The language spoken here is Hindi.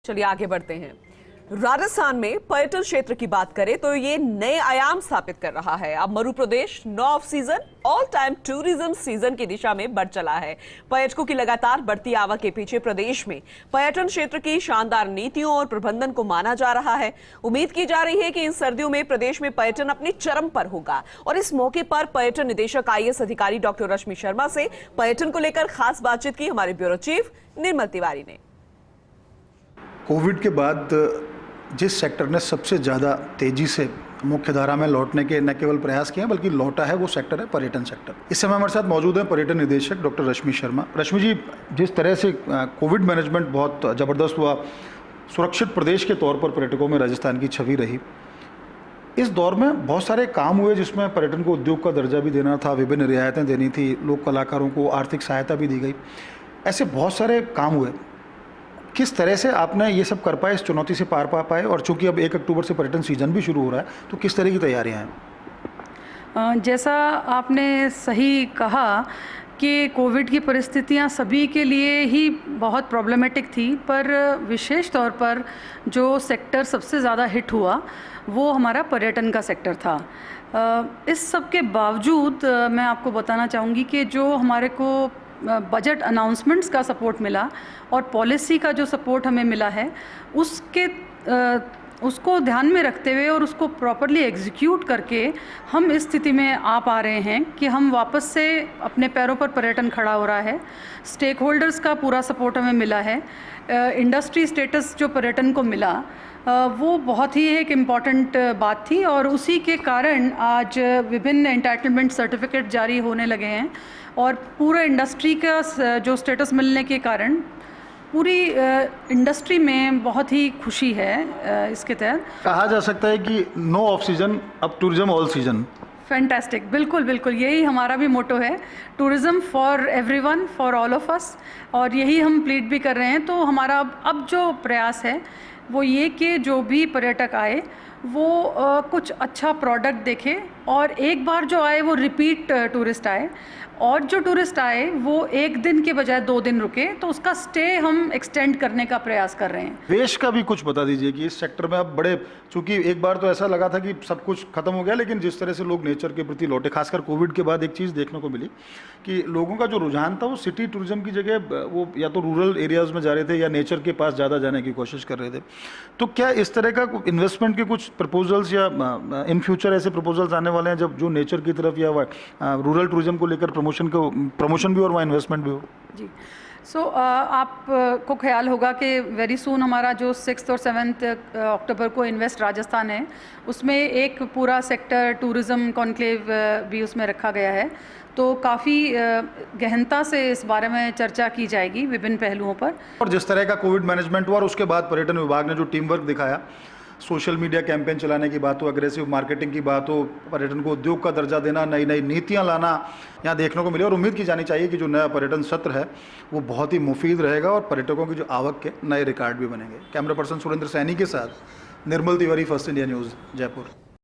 चलिए आगे बढ़ते हैं। राजस्थान में पर्यटन क्षेत्र की बात करें तो ये नए आयाम स्थापित कर रहा है। अब Madhya Pradesh no off season all time tourism season की दिशा में बढ़ चला है। पर्यटकों की लगातार बढ़ती आवक के पीछे प्रदेश में पर्यटन क्षेत्र की शानदार नीतियों और प्रबंधन को माना जा रहा है। उम्मीद की जा रही है कि इन सर्दियों में प्रदेश में पर्यटन अपने चरम पर होगा और इस मौके पर पर्यटन निदेशक IAS अधिकारी डॉक्टर रश्मि शर्मा से पर्यटन को लेकर खास बातचीत की हमारे ब्यूरो चीफ निर्मल तिवारी ने। कोविड के बाद जिस सेक्टर ने सबसे ज़्यादा तेज़ी से मुख्य धारा में लौटने के न केवल प्रयास किए हैं बल्कि लौटा है, वो सेक्टर है पर्यटन सेक्टर। इस समय हमारे साथ मौजूद हैं पर्यटन निदेशक डॉक्टर रश्मि शर्मा। रश्मि जी, जिस तरह से कोविड मैनेजमेंट बहुत ज़बरदस्त हुआ, सुरक्षित प्रदेश के तौर पर पर्यटकों में राजस्थान की छवि रही, इस दौर में बहुत सारे काम हुए जिसमें पर्यटन को उद्योग का दर्जा भी देना था, विभिन्न रियायतें देनी थी, लोक कलाकारों को आर्थिक सहायता भी दी गई, ऐसे बहुत सारे काम हुए। किस तरह से आपने ये सब कर पाए, इस चुनौती से पार पा पाए? और चूंकि अब 1 अक्टूबर से पर्यटन सीजन भी शुरू हो रहा है, तो किस तरह की तैयारियां हैं? जैसा आपने सही कहा कि कोविड की परिस्थितियां सभी के लिए ही बहुत प्रॉब्लमेटिक थी, पर विशेष तौर पर जो सेक्टर सबसे ज़्यादा हिट हुआ वो हमारा पर्यटन का सेक्टर था। इस सब के बावजूद मैं आपको बताना चाहूँगी कि जो हमारे को बजट अनाउंसमेंट्स का सपोर्ट मिला और पॉलिसी का जो सपोर्ट हमें मिला है, उसको ध्यान में रखते हुए और उसको प्रॉपरली एग्जीक्यूट करके हम इस स्थिति में आ पा रहे हैं कि हम वापस से अपने पैरों पर पर्यटन खड़ा हो रहा है। स्टेक होल्डर्स का पूरा सपोर्ट हमें मिला है। इंडस्ट्री स्टेटस जो पर्यटन को मिला वो बहुत ही एक इम्पॉर्टेंट बात थी और उसी के कारण आज विभिन्न एंटाइटलमेंट सर्टिफिकेट जारी होने लगे हैं और पूरा इंडस्ट्री का जो स्टेटस मिलने के कारण पूरी इंडस्ट्री में बहुत ही खुशी है। इसके तहत कहा जा सकता है कि नो ऑफ सीजन, अब टूरिज्म ऑल सीजन। फैंटास्टिक, बिल्कुल बिल्कुल, यही हमारा भी मोटो है, tourism for everyone, for all of us, और यही हम प्लीड भी कर रहे हैं। तो हमारा अब जो प्रयास है वो ये कि जो भी पर्यटक आए वो कुछ अच्छा प्रोडक्ट देखे और एक बार जो आए वो रिपीट टूरिस्ट आए, और जो टूरिस्ट आए वो 1 दिन के बजाय 2 दिन रुके, तो उसका स्टे हम एक्सटेंड करने का प्रयास कर रहे हैं। देश का भी कुछ बता दीजिए कि इस सेक्टर में अब बड़े, चूंकि एक बार तो ऐसा लगा था कि सब कुछ खत्म हो गया, लेकिन जिस तरह से लोग नेचर के प्रति लौटे, खासकर कोविड के बाद एक चीज़ देखने को मिली कि लोगों का जो रुझान था वो सिटी टूरिज्म की जगह वो या तो रूरल एरियाज़ में जा रहे थे या नेचर के पास ज़्यादा जाने की कोशिश कर रहे थे। तो क्या इस तरह का इन्वेस्टमेंट के कुछ प्रपोजल्स या इन फ्यूचर ऐसे प्रपोजल्स आने वाले हैं जब जो नेचर की तरफ या रूरल टूरिज्म को लेकर प्रमोशन भी और वहाँ इन्वेस्टमेंट भी हो? जी, आपको ख्याल होगा कि वेरी सून हमारा जो 6 और 7 अक्टूबर को इन्वेस्ट राजस्थान है, उसमें एक पूरा सेक्टर टूरिज़्म कॉन्क्लेव भी उसमें रखा गया है। तो काफ़ी गहनता से इस बारे में चर्चा की जाएगी विभिन्न पहलुओं पर। और जिस तरह का कोविड मैनेजमेंट हुआ और उसके बाद पर्यटन विभाग ने जो टीम वर्क दिखाया, सोशल मीडिया कैंपेन चलाने की बात हो, अग्रेसिव मार्केटिंग की बात हो, पर्यटन को उद्योग का दर्जा देना, नई नई नीतियां लाना यहाँ देखने को मिले, और उम्मीद की जानी चाहिए कि जो नया पर्यटन सत्र है वो बहुत ही मुफीद रहेगा और पर्यटकों की जो आवक के नए रिकॉर्ड भी बनेंगे। कैमरा पर्सन सुरेंद्र सैनी के साथ Nirmal Tiwari, first India news, Jaipur.